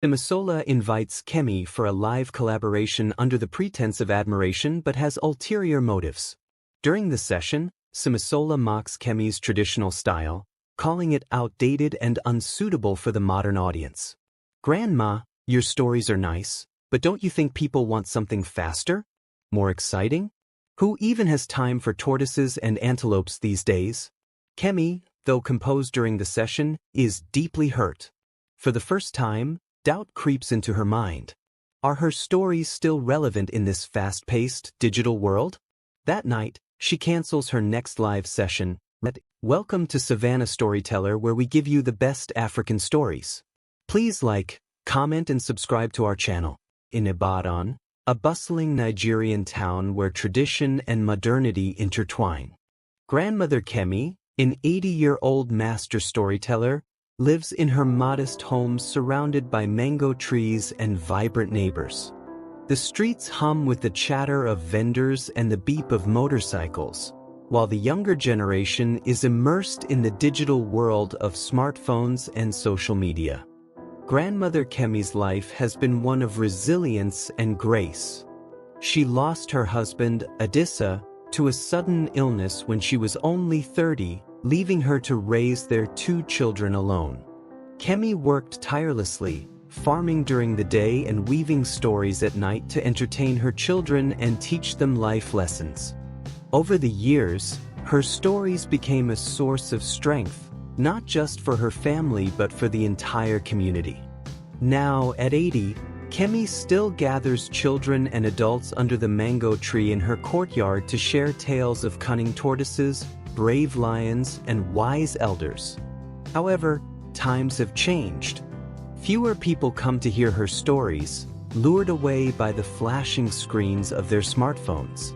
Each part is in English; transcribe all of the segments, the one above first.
Simisola invites Kemi for a live collaboration under the pretense of admiration but has ulterior motives. During the session, Simisola mocks Kemi's traditional style, calling it outdated and unsuitable for the modern audience. "Grandma, your stories are nice, but don't you think people want something faster? More exciting? Who even has time for tortoises and antelopes these days?" Kemi, though composed during the session, is deeply hurt. For the first time, doubt creeps into her mind. Are her stories still relevant in this fast-paced, digital world? That night, she cancels her next live session. Welcome to Savannah Storyteller, where we give you the best African stories. Please like, comment and subscribe to our channel. In Ibadan, a bustling Nigerian town where tradition and modernity intertwine, Grandmother Kemi, an 80-year-old master storyteller, lives in her modest home surrounded by mango trees and vibrant neighbors. The streets hum with the chatter of vendors and the beep of motorcycles, while the younger generation is immersed in the digital world of smartphones and social media. Grandmother Kemi's life has been one of resilience and grace. She lost her husband, Adissa, to a sudden illness when she was only 30, leaving her to raise their 2 children alone. Kemi worked tirelessly, farming during the day and weaving stories at night to entertain her children and teach them life lessons. Over the years, her stories became a source of strength, not just for her family but for the entire community. Now, at 80, Kemi still gathers children and adults under the mango tree in her courtyard to share tales of cunning tortoises, brave lions, and wise elders. However, times have changed. Fewer people come to hear her stories, lured away by the flashing screens of their smartphones.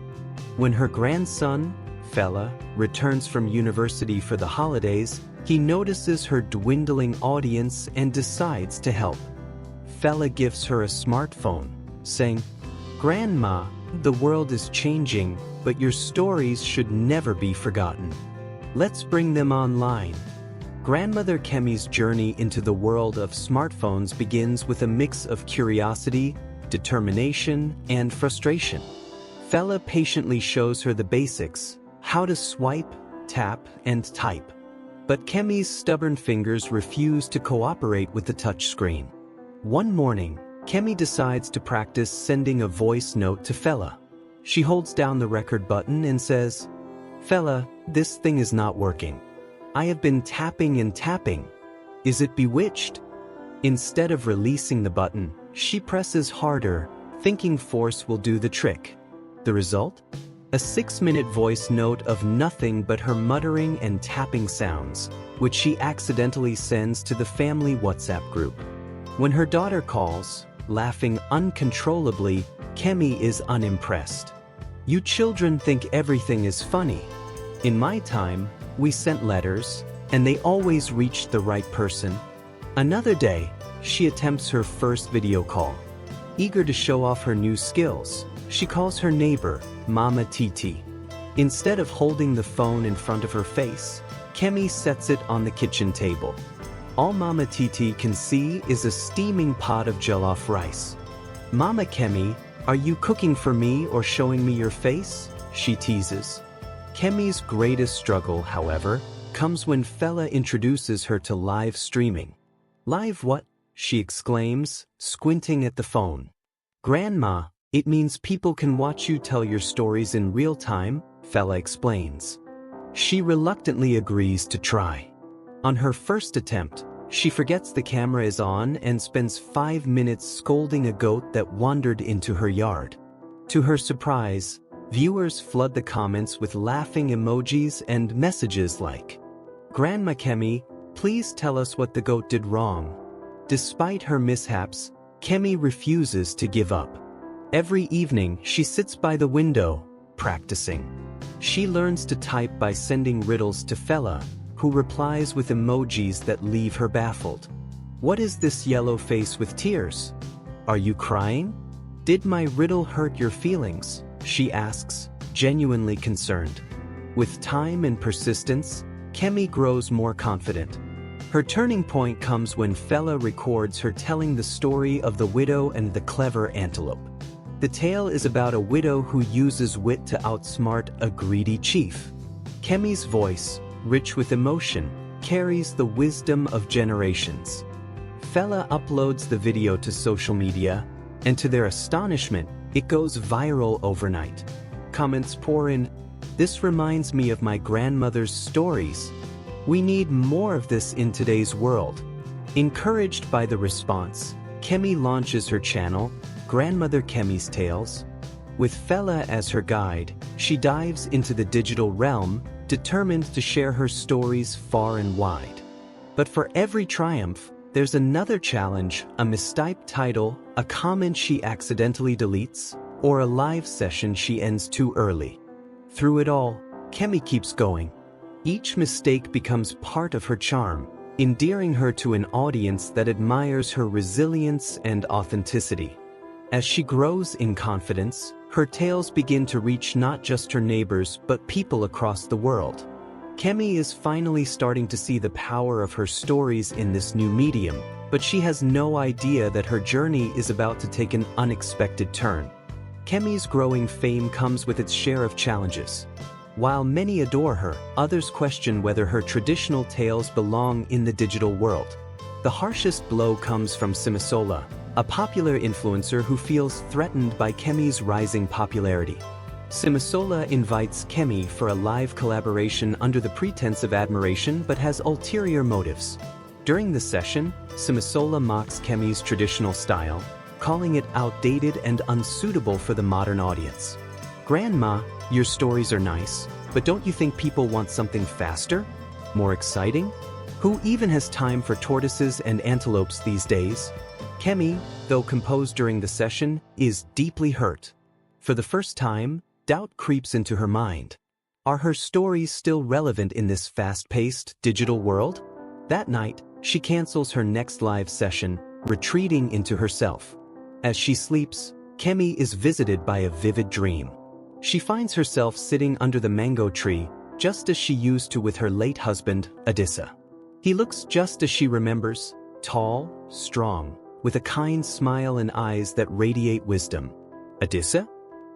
When her grandson, Fela, returns from university for the holidays, he notices her dwindling audience and decides to help. Fela gives her a smartphone, saying, "Grandma, the world is changing, but your stories should never be forgotten. Let's bring them online." Grandmother Kemi's journey into the world of smartphones begins with a mix of curiosity, determination, and frustration. Fela patiently shows her the basics, how to swipe, tap, and type. But Kemi's stubborn fingers refuse to cooperate with the touchscreen. One morning, Kemi decides to practice sending a voice note to Fela. She holds down the record button and says, "Fela, this thing is not working. I have been tapping and tapping. Is it bewitched?" Instead of releasing the button, she presses harder, thinking force will do the trick. The result? A 6-minute voice note of nothing but her muttering and tapping sounds, which she accidentally sends to the family WhatsApp group. When her daughter calls, laughing uncontrollably, Kemi is unimpressed. "You children think everything is funny. In my time, we sent letters, and they always reached the right person." Another day, she attempts her first video call. Eager to show off her new skills, she calls her neighbor, Mama Titi. Instead of holding the phone in front of her face, Kemi sets it on the kitchen table. All Mama Titi can see is a steaming pot of jollof rice. "Mama Kemi, are you cooking for me or showing me your face?" she teases. Kemi's greatest struggle, however, comes when Fela introduces her to live streaming. "Live what?" she exclaims, squinting at the phone. "Grandma, it means people can watch you tell your stories in real time," Fela explains. She reluctantly agrees to try. On her first attempt, she forgets the camera is on and spends 5 minutes scolding a goat that wandered into her yard. To her surprise, viewers flood the comments with laughing emojis and messages like, "Grandma Kemi, please tell us what the goat did wrong." Despite her mishaps, Kemi refuses to give up. Every evening, she sits by the window, practicing. She learns to type by sending riddles to Fela, who replies with emojis that leave her baffled. "What is this yellow face with tears? Are you crying? Did my riddle hurt your feelings?" she asks, genuinely concerned. With time and persistence, Kemi grows more confident. Her turning point comes when Fela records her telling the story of the widow and the clever antelope. The tale is about a widow who uses wit to outsmart a greedy chief. Kemi's voice, rich with emotion, carries the wisdom of generations. Fela uploads the video to social media, and to their astonishment, it goes viral overnight. Comments pour in, "This reminds me of my grandmother's stories. We need more of this in today's world." Encouraged by the response, Kemi launches her channel, Grandmother Kemi's Tales. With Fela as her guide, she dives into the digital realm, determined to share her stories far and wide. But for every triumph, there's another challenge, a mistyped title, a comment she accidentally deletes, or a live session she ends too early. Through it all, Kemi keeps going. Each mistake becomes part of her charm, endearing her to an audience that admires her resilience and authenticity. As she grows in confidence, her tales begin to reach not just her neighbors but people across the world. Kemi is finally starting to see the power of her stories in this new medium, but she has no idea that her journey is about to take an unexpected turn. Kemi's growing fame comes with its share of challenges. While many adore her, others question whether her traditional tales belong in the digital world. The harshest blow comes from Simisola, a popular influencer who feels threatened by Kemi's rising popularity. Simisola invites Kemi for a live collaboration under the pretense of admiration but has ulterior motives. During the session, Simisola mocks Kemi's traditional style, calling it outdated and unsuitable for the modern audience. "Grandma, your stories are nice, but don't you think people want something faster? More exciting? Who even has time for tortoises and antelopes these days?" Kemi, though composed during the session, is deeply hurt. For the first time, doubt creeps into her mind. Are her stories still relevant in this fast-paced, digital world? That night, she cancels her next live session, retreating into herself. As she sleeps, Kemi is visited by a vivid dream. She finds herself sitting under the mango tree, just as she used to with her late husband, Adissa. He looks just as she remembers, tall, strong, with a kind smile and eyes that radiate wisdom. "Adissa?"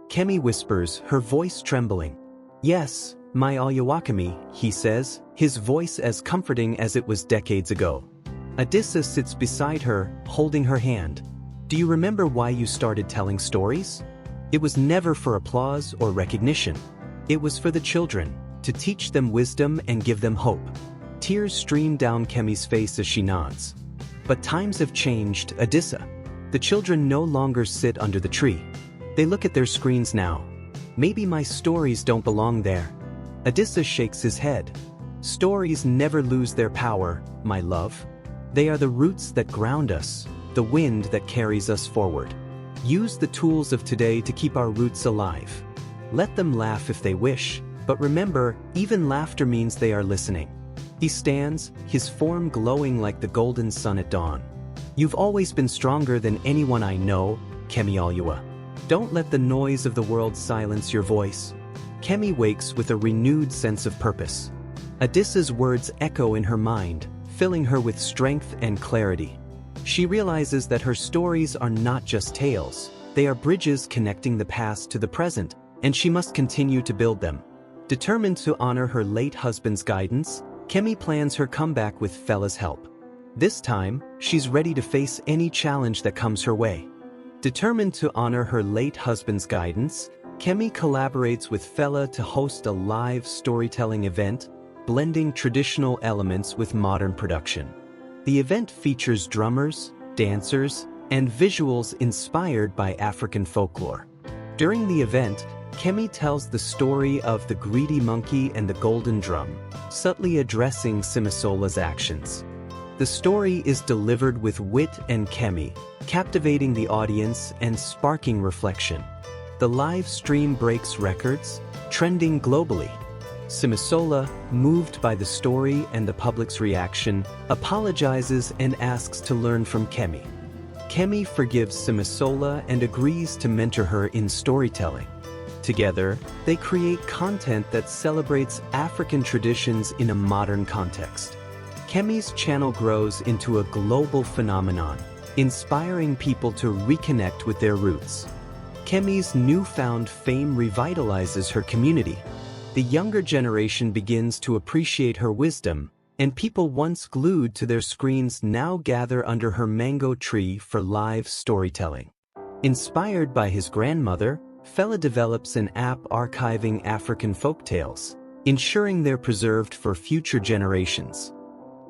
Kemi whispers, her voice trembling. "Yes, my Oyawakami," he says, his voice as comforting as it was decades ago. Adissa sits beside her, holding her hand. "Do you remember why you started telling stories? It was never for applause or recognition. It was for the children, to teach them wisdom and give them hope." Tears stream down Kemi's face as she nods. But times have changed, Adissa. The children no longer sit under the tree. They look at their screens now. "Maybe my stories don't belong there." Adissa shakes his head. "Stories never lose their power, my love. They are the roots that ground us, the wind that carries us forward. Use the tools of today to keep our roots alive. Let them laugh if they wish, but remember, even laughter means they are listening." He stands, his form glowing like the golden sun at dawn. "You've always been stronger than anyone I know, Kemi Aluwa. Don't let the noise of the world silence your voice." Kemi wakes with a renewed sense of purpose. Adissa's words echo in her mind, filling her with strength and clarity. She realizes that her stories are not just tales, they are bridges connecting the past to the present, and she must continue to build them. Determined to honor her late husband's guidance, Kemi plans her comeback with Fela's help. This time, she's ready to face any challenge that comes her way. Determined to honor her late husband's guidance, Kemi collaborates with Fela to host a live storytelling event, blending traditional elements with modern production. The event features drummers, dancers, and visuals inspired by African folklore. During the event, Kemi tells the story of the greedy monkey and the golden drum, subtly addressing Simisola's actions. The story is delivered with wit and Kemi, captivating the audience and sparking reflection. The live stream breaks records, trending globally. Simisola, moved by the story and the public's reaction, apologizes and asks to learn from Kemi. Kemi forgives Simisola and agrees to mentor her in storytelling. Together, they create content that celebrates African traditions in a modern context. Kemi's channel grows into a global phenomenon, inspiring people to reconnect with their roots. Kemi's newfound fame revitalizes her community. The younger generation begins to appreciate her wisdom, and people once glued to their screens now gather under her mango tree for live storytelling. Inspired by his grandmother, Fela develops an app archiving African folktales, ensuring they're preserved for future generations.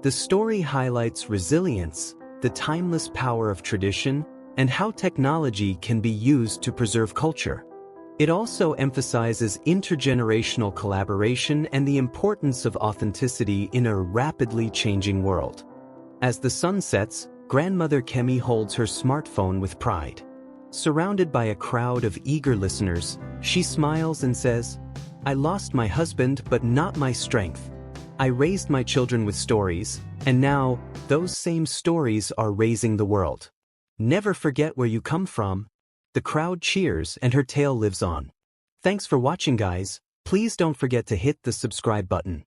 The story highlights resilience, the timeless power of tradition, and how technology can be used to preserve culture. It also emphasizes intergenerational collaboration and the importance of authenticity in a rapidly changing world. As the sun sets, Grandmother Kemi holds her smartphone with pride. Surrounded by a crowd of eager listeners, she smiles and says, "I lost my husband, but not my strength. I raised my children with stories, and now, those same stories are raising the world. Never forget where you come from." The crowd cheers and her tale lives on. Thanks for watching, guys. Please don't forget to hit the subscribe button.